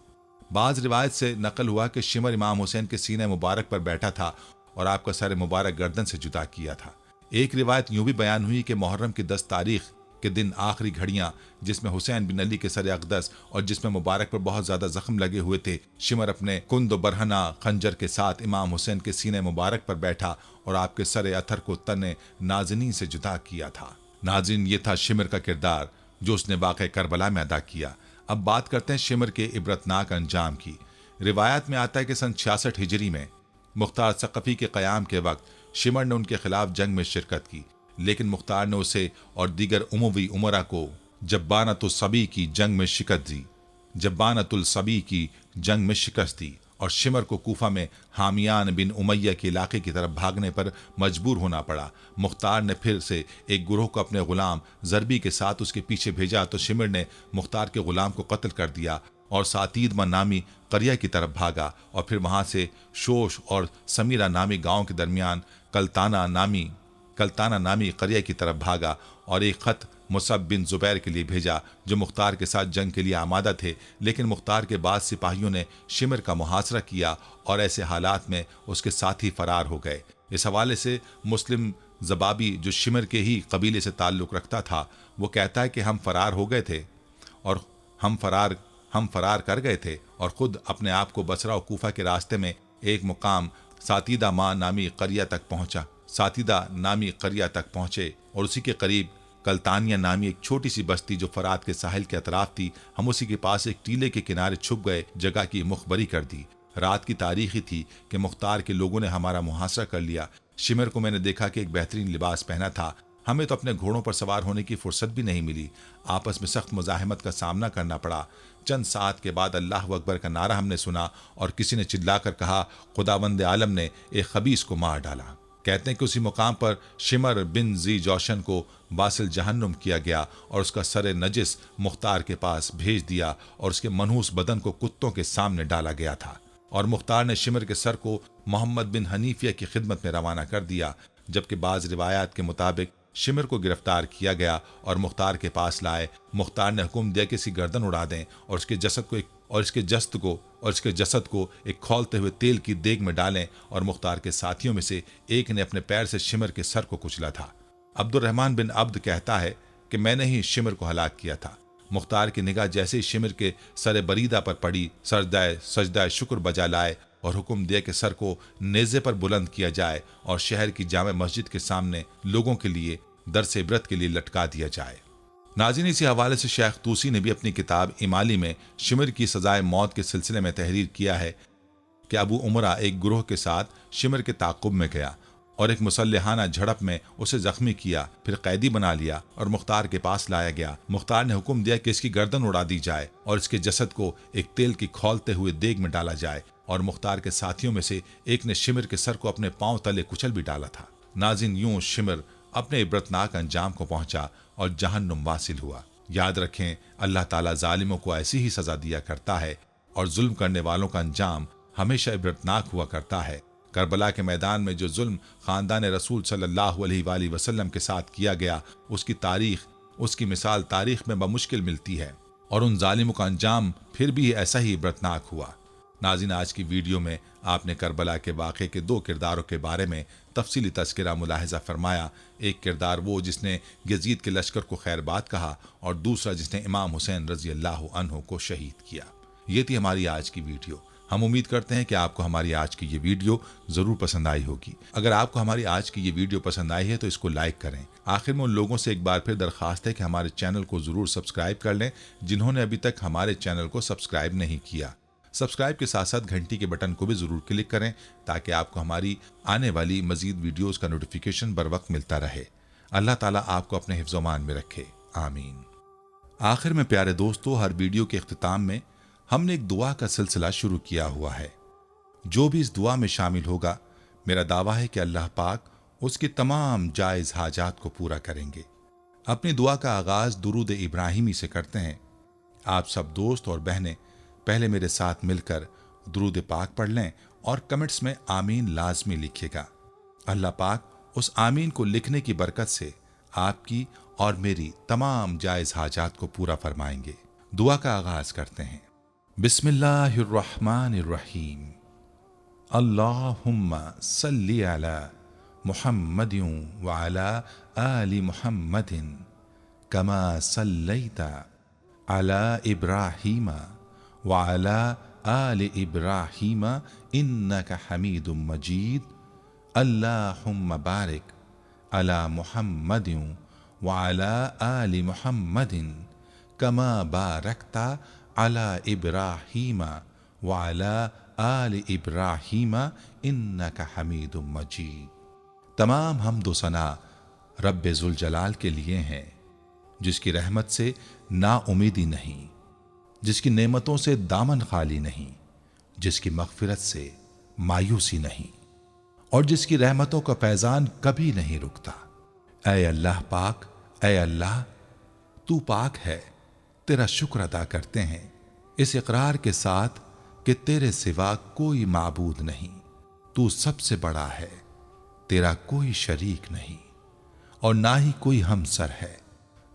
बाज़ रिवायत से नकल हुआ कि शिमर इमाम हुसैन के सीने मुबारक पर बैठा था और आपका सर मुबारक गर्दन से जुदा किया था। एक रिवायत यूं भी बयान हुई कि मुहर्रम की 10 तारीख के दिन आखिरी घड़ियां जिसमें हुसैन बिन अली के सर अक़दस और जिसमें मुबारक पर बहुत ज़्यादा जख्म लगे हुए थे, शिमर अपने कुंद बरहना खंजर के साथ इमाम हुसैन के सीने मुबारक पर बैठा और आपके सर अथर को तने नाज़नीन से जुदा किया था। नाज़रीन, ये था शिमर का किरदार जो उसने वाक़े करबला में अदा किया। अब बात करते हैं शिमर के इबरतनाक अंजाम की। रिवायत में आता है कि सन 66 हिजरी में मुख्तार सकफ़ी के क़याम के वक्त शिमर ने उनके खिलाफ जंग में शिरकत की, लेकिन मुख्तार ने उसे और दीगर उमवी उमरा को जब्बानतुल सबी की जंग में शिकस्त दी और शिमर को कूफा में हामियान बिन उमैया के इलाके की तरफ भागने पर मजबूर होना पड़ा। मुख्तार ने फिर से एक गुरोह को अपने गुलाम ज़रबी के साथ उसके पीछे भेजा तो शिमर ने मुख्तार के गुलाम को कत्ल कर दिया और सातीदमा नामी करिया की तरफ भागा और फिर वहां से शोश और समीरा नामी गांव के दरमियान कलताना नामी करिया की तरफ भागा और एक खत मुसब बिन जुबैर के लिए भेजा, जो मुख्तार के साथ जंग के लिए आमादा थे। लेकिन मुख्तार के बाद सिपाहियों ने शिमर का मुहासरा किया और ऐसे हालात में उसके साथी फरार हो गए। इस हवाले से मुस्लिम ज़बाबी, जो शिमर के ही कबीले से ताल्लुक़ रखता था, वो कहता है कि हम फरार हो गए थे और हम फरार कर गए थे और ख़ुद अपने आप को बसरा और कूफा के रास्ते में एक मुकाम सातीदा नामी करिया तक पहुँचे और उसी के करीब कलतानिया नामी एक छोटी सी बस्ती जो फरात के साहिल के अतराफ थी, हम उसी के पास एक टीले के किनारे छुप गए, जगह की मुखबरी कर दी। रात की तारीख ही थी कि मुख्तार के लोगों ने हमारा मुहासरा कर लिया। शिमर को मैंने देखा कि एक बेहतरीन लिबास पहना था। हमें तो अपने घोड़ों पर सवार होने की फुर्सत भी नहीं मिली। आपस में सख्त मुजाहिमत का सामना करना पड़ा। चंद साथ के बाद अल्लाह अकबर का नारा हमने सुना और किसी ने चिल्लाकर कहा, खुदावंद आलम ने एक खबीस को मार डाला। कहते हैं कि उसी मुकाम पर शिमर बिन जी जोशन को बासिल जहन्नुम किया गया और उसका सर नजिस मुख्तार के पास भेज दिया और उसके मनहूस बदन को कुत्तों के सामने डाला गया था और मुख्तार ने शिमर के सर को मोहम्मद बिन हनीफिया की खिदमत में रवाना कर दिया। जबकि बाज़ रिवायात के मुताबिक शिमर को गिरफ्तार किया गया और मुख्तार के पास लाए। मुख्तार ने हुक्म दिया कि इसकी गर्दन उड़ा दें और इसके जसद को एक खौलते हुए तेल की देग में डालें और मुख्तार के साथियों में से एक ने अपने पैर से शिमर के सर को कुचला था। अब्दुर्रहमान बिन अब्द कहता है कि मैंने ही शिमर को हलाक किया था। मुख्तार की निगाह जैसे ही शिमर के सर बरीदा पर पड़ी, सजदाए शुक्र बजा लाए और हुक्म दिया कि सर को नेज़े पर बुलंद किया जाए और शहर की जामे मस्जिद के सामने लोगों के लिए दरस इबरत के लिए लटका दिया जाए। नाज़रीन, इसी हवाले से शेख तूसी ने भी अपनी किताब इमाली में शिमर की सजाए मौत के सिलसिले में तहरीर किया है कि अबू उमरा एक गुरोह के साथ शिमर के ताक़ुब में गया और एक मुसल्लहाना झड़प में उसे जख्मी किया, फिर कैदी बना लिया और मुख्तार के पास लाया गया। मुख्तार ने हुक्म दिया कि इसकी गर्दन उड़ा दी जाए और इसके जसद को एक तेल की खौलते हुए देग में डाला जाए और मुख्तार के साथियों में से एक ने शिमर के सर को अपने पांव तले कुचल भी डाला था। नाज़रीन, यूं शिमर अपने इबरतनाक अंजाम को पहुंचा और जहन्नुम वासिल हुआ। याद रखें, अल्लाह ताला जालिमों को ऐसी ही सजा दिया करता है और जुल्म करने वालों का अंजाम हमेशा इबरतनाक हुआ करता है। करबला के मैदान में जो जुल्म खानदान रसूल सल्लल्लाहु अलैहि वसल्लम के साथ किया गया, उसकी मिसाल तारीख में बमुश्किल मिलती है और उन जालिमों का अंजाम फिर भी ऐसा ही इबरतनाक हुआ। नाज़रीन, आज की वीडियो में आपने करबला के वाक़े के 2 किरदारों के बारे में तफसीली तज़किरा मुलाहिज़ा फरमाया। एक किरदार वो जिसने यजीद के लश्कर को खैरबाद कहा और दूसरा जिसने इमाम हुसैन रज़ी अल्लाह अन्हु को शहीद किया। ये थी हमारी आज की वीडियो। हम उम्मीद करते हैं कि आपको हमारी आज की ये वीडियो ज़रूर पसंद आई होगी। अगर आपको हमारी आज की ये वीडियो पसंद आई है तो इसको लाइक करें। आखिर में उन लोगों से एक बार फिर दरख्वास्त है कि हमारे चैनल को ज़रूर सब्सक्राइब कर लें जिन्होंने अभी तक हमारे चैनल को सब्सक्राइब नहीं किया। सब्सक्राइब के साथ साथ घंटी के बटन को भी ज़रूर क्लिक करें ताकि आपको हमारी आने वाली मज़ीद वीडियोज़ का नोटिफिकेशन बर वक्त मिलता रहे। अल्लाह ताला आपको अपने हिफ्ज़ व मान में रखे, आमीन। आखिर में प्यारे दोस्तों, हर वीडियो के इख्तिताम में हमने एक दुआ का सिलसिला शुरू किया हुआ है। जो भी इस दुआ में शामिल होगा, मेरा दावा है कि अल्लाह पाक उसकी तमाम जायज़ हाजात को पूरा करेंगे। अपनी दुआ का आगाज़ दुरूद इब्राहिमी से करते हैं। आप सब दोस्त और बहनें पहले मेरे साथ मिलकर दुरूद पाक पढ़ लें और कमेंट्स में आमीन लाजमी लिखिएगा। अल्लाह पाक उस आमीन को लिखने की बरकत से आपकी और मेरी तमाम जायज़ हाजात को पूरा फरमाएंगे। दुआ का आगाज़ करते हैं। बिस्मिल्लाहिर्रहमानिर्रहीम। अल्लाहुम्मा सल्ली अला मुहम्मदिन व अला आलि मुहम्मदिन कमा सल्लैता अला इब्राहीम व अला आलि इब्राहीम इन्नका हमीदुम मजीद। अल्लाहुम्मा बारिक अला मुहम्मदिन व अला आलि मुहम्मदिन कमा बारकता अला इब्राहीम व अला आलि इब्राहीम इन्नका हमीदुम मजीद। तमाम हम्द व सना रब्बे ज़ुल जलाल के लिए हैं, जिसकी रहमत से नाउमीदी नहीं, जिसकी नेमतों से दामन खाली नहीं, जिसकी मग़फ़िरत से मायूसी नहीं और जिसकी रहमतों का फैज़ान कभी नहीं रुकता। ऐ अल्लाह पाक, ऐ अल्लाह तू पाक है, तेरा शुक्र अदा करते हैं इस इकरार के साथ कि तेरे सिवा कोई माबूद नहीं, तू सबसे बड़ा है, तेरा कोई शरीक नहीं और ना ही कोई हमसर है।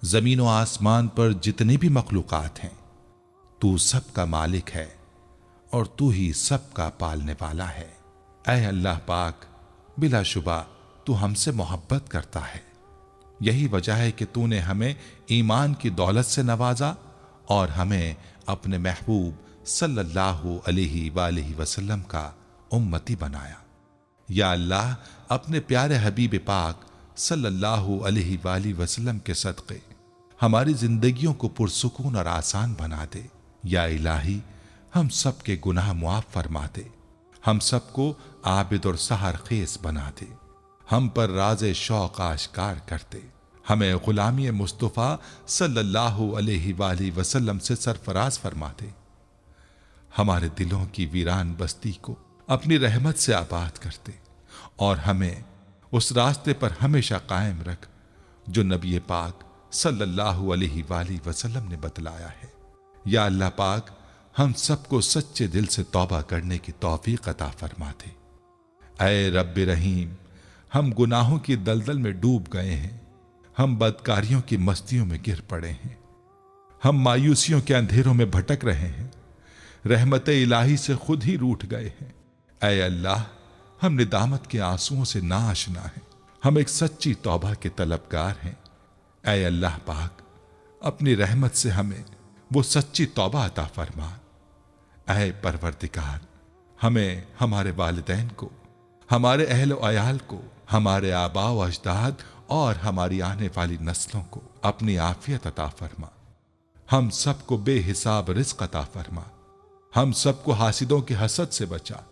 ज़मीन व आसमान पर जितनी भी मखलूक़ात हैं, तू सबका मालिक है और तू ही सबका पालने वाला है। ऐ अल्लाह पाक, बिलाशुबा तू हमसे मोहब्बत करता है। यही वजह है कि तूने हमें ईमान की दौलत से नवाजा और हमें अपने महबूब सल्लल्लाहु अलैहि वसल्लम का उम्मती बनाया। या अल्लाह, अपने प्यारे हबीब पाक सल्लल्लाहु अलैहि वसल्लम के सदक़े हमारी जिंदगियों को पुरसुकून और आसान बना दे। या इलाही, हम सब के गुनाह मुआफ़ फरमा दे, हम सबको आबिद और सहर खेस बना दे, हम पर राज़े शौक़ आश्कार करते, हमें ग़ुलामी मुस्तफ़ा सल्लल्लाहु अलैहि वसल्लम से सरफराज फरमा दे, हमारे दिलों की वीरान बस्ती को अपनी रहमत से आबाद करते और हमें उस रास्ते पर हमेशा कायम रख जो नबी पाक सल्लल्लाहु अलैहि वसल्लम ने बतलाया है। या अल्लाह पाक, हम सबको सच्चे दिल से तौबा करने की तौफीक अता फरमा दे। ऐ रब्बे रहीम, हम गुनाहों की दलदल में डूब गए हैं, हम बदकारियों की मस्तियों में गिर पड़े हैं, हम मायूसियों के अंधेरों में भटक रहे हैं, रहमत इलाही से खुद ही रूठ गए हैं। ऐ अल्लाह, हम निदामत के आंसुओं से नाआशना हैं, हम एक सच्ची तौबा के तलबगार हैं। ऐ अल्लाह पाक, अपनी रहमत से हमें वो सच्ची तौबा अता फरमा। ऐ परवरदिगार, हमें हमारे वालिदैन को, हमारे अहल व अयाल को, हमारे आबा व अजदाद और हमारी आने वाली नस्लों को अपनी आफियत अता फरमा। हम सबको बेहिसाब रिज़्क़ अता फरमा, हम सबको हासिदों की हसद से बचा।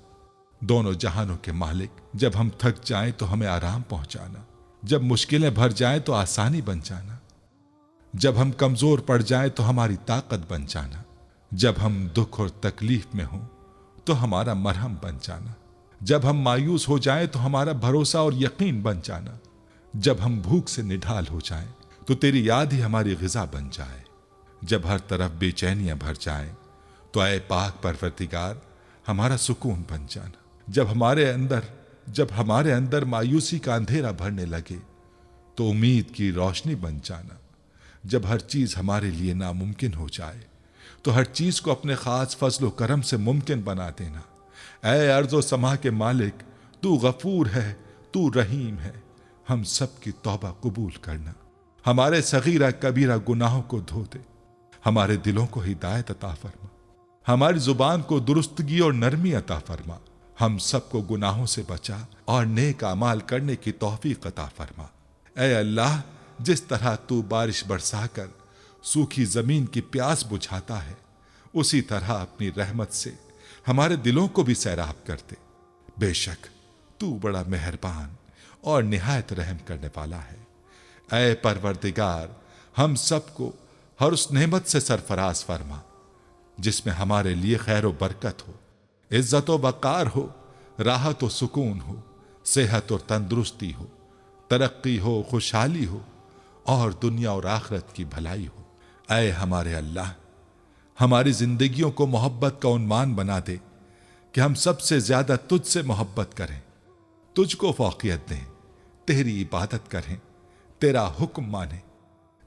दोनों जहानों के मालिक, जब हम थक जाएं तो हमें आराम पहुंचाना, जब मुश्किलें भर जाएं तो आसानी बन जाना, जब हम कमजोर पड़ जाएं तो हमारी ताकत बन जाना, जब हम दुख और तकलीफ में हों तो हमारा मरहम बन जाना, जब हम मायूस हो जाएं तो हमारा भरोसा और यकीन बन जाना, जब हम भूख से निढाल हो जाएं तो तेरी याद ही हमारी ग़िज़ा बन जाए, जब हर तरफ बेचैनियां भर जाएं तो ऐ पाक परवरदिगार हमारा सुकून बन जाना, जब हमारे अंदर मायूसी का अंधेरा भरने लगे तो उम्मीद की रोशनी बन जाना, जब हर चीज़ हमारे लिए नामुमकिन हो जाए تو ہر چیز کو اپنے خاص فضل و کرم سے ممکن بنا دینا۔ اے ارض و سما کے مالک، تو غفور ہے، تو رحیم ہے، ہم سب کی توبہ قبول کرنا، ہمارے صغیرہ کبیرہ گناہوں کو دھو دے، ہمارے دلوں کو ہدایت عطا فرما، ہماری زبان کو درستگی اور نرمی عطا فرما، ہم سب کو گناہوں سے بچا اور نیک اعمال کرنے کی توفیق عطا فرما۔ اے اللہ، جس طرح تو بارش برسا کر سوکھی زمین کی پیاس بجھاتا ہے، اسی طرح اپنی رحمت سے ہمارے دلوں کو بھی سیراب کر دے۔ بے شک تو بڑا مہربان اور نہایت رحم کرنے والا ہے۔ اے پروردگار، ہم سب کو ہر اس نعمت سے سرفراز فرما جس میں ہمارے لیے خیر و برکت ہو، عزت و وقار ہو، راحت و سکون ہو، صحت اور تندرستی ہو، ترقی ہو، خوشحالی ہو اور دنیا اور آخرت کی بھلائی ہو۔ اے ہمارے اللہ، ہماری زندگیوں کو محبت کا عنوان بنا دے کہ ہم سب سے زیادہ تجھ سے محبت کریں، تجھ کو فوقیت دیں، تیری عبادت کریں، تیرا حکم مانیں،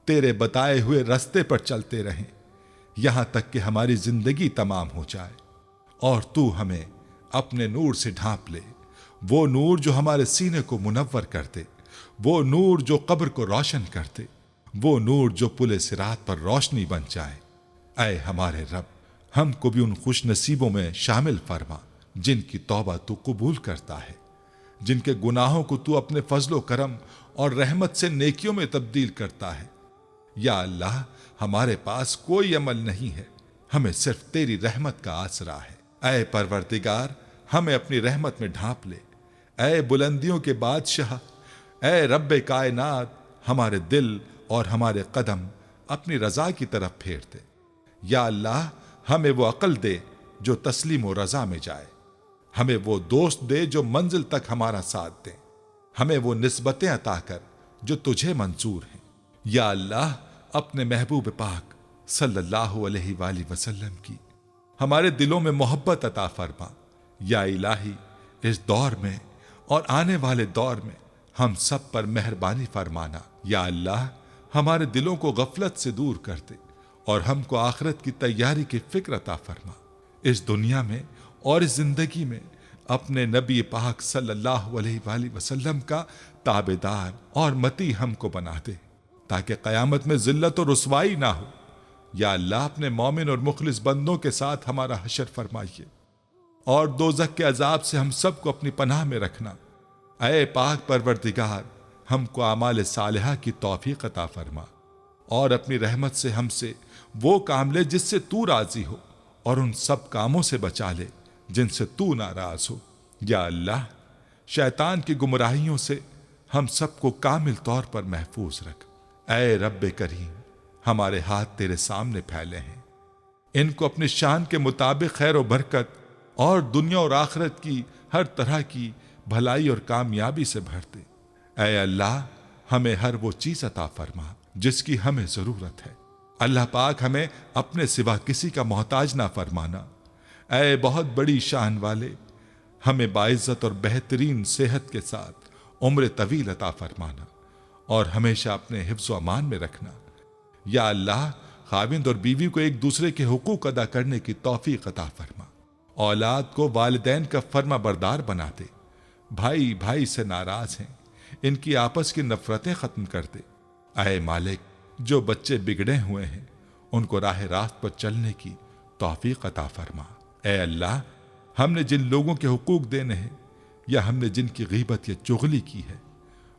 تیرے بتائے ہوئے رستے پر چلتے رہیں، یہاں تک کہ ہماری زندگی تمام ہو جائے اور تو ہمیں اپنے نور سے ڈھانپ لے، وہ نور جو ہمارے سینے کو منور کر دے، وہ نور جو قبر کو روشن کر دے، وہ نور جو پل صراط پر روشنی بن جائے۔ اے ہمارے رب، ہم کو بھی ان خوش نصیبوں میں شامل فرما جن کی توبہ تو قبول کرتا ہے، جن کے گناہوں کو تو اپنے فضل و کرم اور رحمت سے نیکیوں میں تبدیل کرتا ہے۔ یا اللہ، ہمارے پاس کوئی عمل نہیں ہے، ہمیں صرف تیری رحمت کا آسرا ہے۔ اے پروردگار، ہمیں اپنی رحمت میں ڈھانپ لے۔ اے بلندیوں کے بادشاہ، اے رب کائنات، ہمارے دل اور ہمارے قدم اپنی رضا کی طرف پھیر دے۔ یا اللہ، ہمیں وہ عقل دے جو تسلیم و رضا میں جائے، ہمیں وہ دوست دے جو منزل تک ہمارا ساتھ دیں، ہمیں وہ نسبتیں عطا کر جو تجھے منظور ہیں۔ یا اللہ، اپنے محبوب پاک صلی اللہ علیہ وآلہ وسلم کی ہمارے دلوں میں محبت عطا فرما۔ یا الہی، اس دور میں اور آنے والے دور میں ہم سب پر مہربانی فرمانا۔ یا اللہ، ہمارے دلوں کو غفلت سے دور کر دے اور ہم کو آخرت کی تیاری کی فکر عطا فرما۔ اس دنیا میں اور اس زندگی میں اپنے نبی پاک صلی اللہ علیہ وآلہ وسلم کا تابعدار اور متی ہم کو بنا دے تاکہ قیامت میں ذلت و رسوائی نہ ہو۔ یا اللہ، اپنے مومن اور مخلص بندوں کے ساتھ ہمارا حشر فرمائیے اور دوزخ کے عذاب سے ہم سب کو اپنی پناہ میں رکھنا۔ اے پاک پروردگار، ہم کو اعمال صالحہ کی توفیق عطا فرما اور اپنی رحمت سے ہم سے وہ کام لے جس سے تو راضی ہو، اور ان سب کاموں سے بچا لے جن سے تو ناراض ہو۔ یا اللہ، شیطان کی گمراہیوں سے ہم سب کو کامل طور پر محفوظ رکھ۔ اے رب کریم، ہمارے ہاتھ تیرے سامنے پھیلے ہیں، ان کو اپنی شان کے مطابق خیر و برکت اور دنیا اور آخرت کی ہر طرح کی بھلائی اور کامیابی سے بھر دے۔ اے اللہ، ہمیں ہر وہ چیز عطا فرما جس کی ہمیں ضرورت ہے۔ اللہ پاک، ہمیں اپنے سوا کسی کا محتاج نہ فرمانا۔ اے بہت بڑی شان والے، ہمیں باعزت اور بہترین صحت کے ساتھ عمر طویل عطا فرمانا اور ہمیشہ اپنے حفظ و امان میں رکھنا۔ یا اللہ، خاوند اور بیوی کو ایک دوسرے کے حقوق ادا کرنے کی توفیق عطا فرما، اولاد کو والدین کا فرما بردار بنا دے، بھائی بھائی سے ناراض ہیں ان کی آپس کی نفرتیں ختم کر دے۔ اے مالک، جو بچے بگڑے ہوئے ہیں ان کو راہ راست پر چلنے کی توفیق عطا فرما۔ اے اللہ، ہم نے جن لوگوں کے حقوق دینے ہیں یا ہم نے جن کی غیبت یا چغلی کی ہے،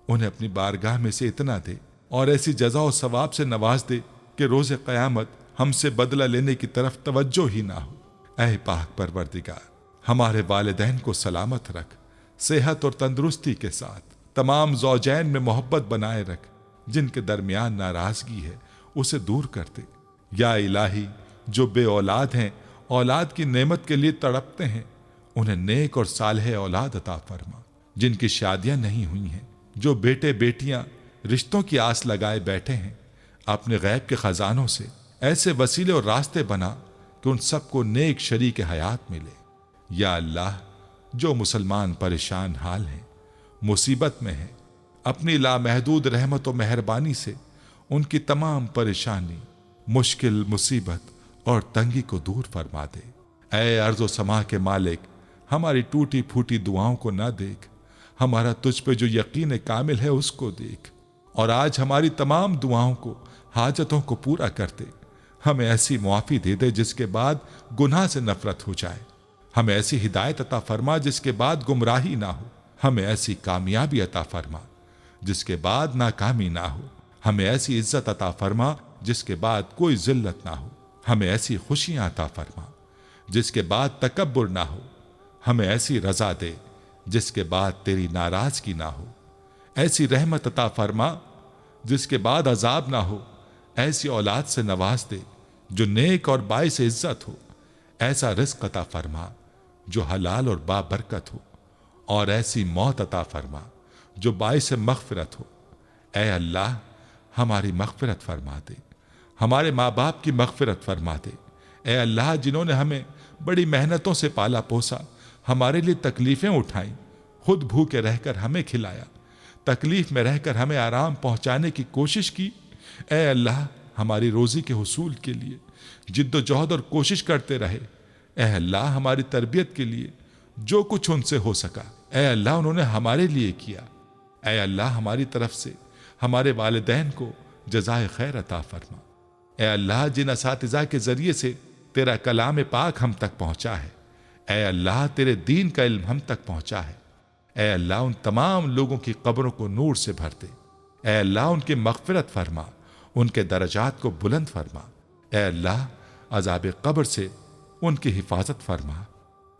انہیں اپنی بارگاہ میں سے اتنا دے اور ایسی جزا و ثواب سے نواز دے کہ روز قیامت ہم سے بدلہ لینے کی طرف توجہ ہی نہ ہو۔ اے پاک پروردگار، ہمارے والدین کو سلامت رکھ، صحت اور تندرستی کے ساتھ تمام زوجین میں محبت بنائے رکھ، جن کے درمیان ناراضگی ہے اسے دور کر دے۔ یا الہی، جو بے اولاد ہیں، اولاد کی نعمت کے لیے تڑپتے ہیں، انہیں نیک اور صالح اولاد عطا فرما۔ جن کی شادیاں نہیں ہوئی ہیں، جو بیٹے بیٹیاں رشتوں کی آس لگائے بیٹھے ہیں، اپنے غیب کے خزانوں سے ایسے وسیلے اور راستے بنا کہ ان سب کو نیک شریک حیات ملے۔ یا اللہ، جو مسلمان پریشان حال ہیں، مصیبت میں ہیں، اپنی لامحدود رحمت و مہربانی سے ان کی تمام پریشانی، مشکل، مصیبت اور تنگی کو دور فرما دے۔ اے ارض و سما کے مالک، ہماری ٹوٹی پھوٹی دعاؤں کو نہ دیکھ، ہمارا تجھ پہ جو یقین کامل ہے اس کو دیکھ، اور آج ہماری تمام دعاؤں کو، حاجتوں کو پورا کر دے۔ ہمیں ایسی معافی دے دے جس کے بعد گناہ سے نفرت ہو جائے، ہمیں ایسی ہدایت عطا فرما جس کے بعد گمراہی نہ ہو، ہمیں ایسی کامیابی عطا فرما جس کے بعد ناکامی نہ ہو، ہمیں ایسی عزت عطا فرما جس کے بعد کوئی ذلت نہ ہو، ہمیں ایسی خوشیاں عطا فرما جس کے بعد تکبر نہ ہو، ہمیں ایسی رضا دے جس کے بعد تیری ناراضگی نہ ہو، ایسی رحمت عطا فرما جس کے بعد عذاب نہ ہو، ایسی اولاد سے نواز دے جو نیک اور باعث عزت ہو، ایسا رزق عطا فرما جو حلال اور بابرکت ہو، اور ایسی موت عطا فرما جو باعث مغفرت ہو۔ اے اللہ، ہماری مغفرت فرما دے، ہمارے ماں باپ کی مغفرت فرما دے۔ اے اللہ، جنہوں نے ہمیں بڑی محنتوں سے پالا پوسا، ہمارے لیے تکلیفیں اٹھائیں، خود بھوکے رہ کر ہمیں کھلایا، تکلیف میں رہ کر ہمیں آرام پہنچانے کی کوشش کی، اے اللہ ہماری روزی کے حصول کے لیے جد و جہد اور کوشش کرتے رہے۔ اے اللہ، ہماری تربیت کے لیے جو کچھ ان سے ہو سکا، اے اللہ انہوں نے ہمارے لیے کیا۔ اے اللہ، ہماری طرف سے ہمارے والدین کو جزائے خیر عطا فرما۔ اے اللہ، جن اساتذہ کے ذریعے سے تیرا کلام پاک ہم تک پہنچا ہے، اے اللہ تیرے دین کا علم ہم تک پہنچا ہے، اے اللہ ان تمام لوگوں کی قبروں کو نور سے بھر دے۔ اے اللہ ان کی مغفرت فرما، ان کے درجات کو بلند فرما۔ اے اللہ عذاب قبر سے ان کی حفاظت فرما۔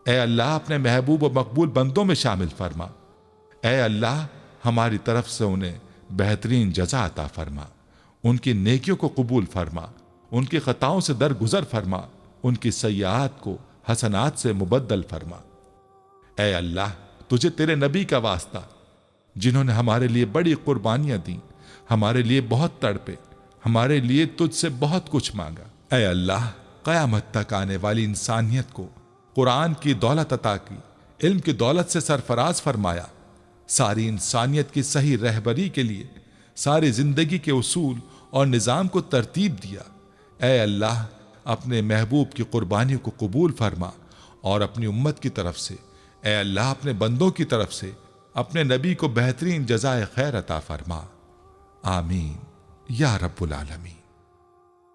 اے اللہ اپنے محبوب و مقبول بندوں میں شامل فرما۔ اے اللہ ہماری طرف سے انہیں بہترین جزا عطا فرما، ان کی نیکیوں کو قبول فرما، ان کی خطاؤں سے درگزر فرما، ان کی سیئات کو حسنات سے مبدل فرما۔ اے اللہ تجھے تیرے نبی کا واسطہ، جنہوں نے ہمارے لیے بڑی قربانیاں دیں، ہمارے لیے بہت تڑپے، ہمارے لیے تجھ سے بہت کچھ مانگا، اے اللہ قیامت تک آنے والی انسانیت کو قرآن کی دولت عطا کی، علم کی دولت سے سرفراز فرمایا، ساری انسانیت کی صحیح رہبری کے لیے ساری زندگی کے اصول اور نظام کو ترتیب دیا۔ اے اللہ اپنے محبوب کی قربانیوں کو قبول فرما، اور اپنی امت کی طرف سے، اے اللہ اپنے بندوں کی طرف سے اپنے نبی کو بہترین جزائے خیر عطا فرما۔ آمین یا رب العالمین۔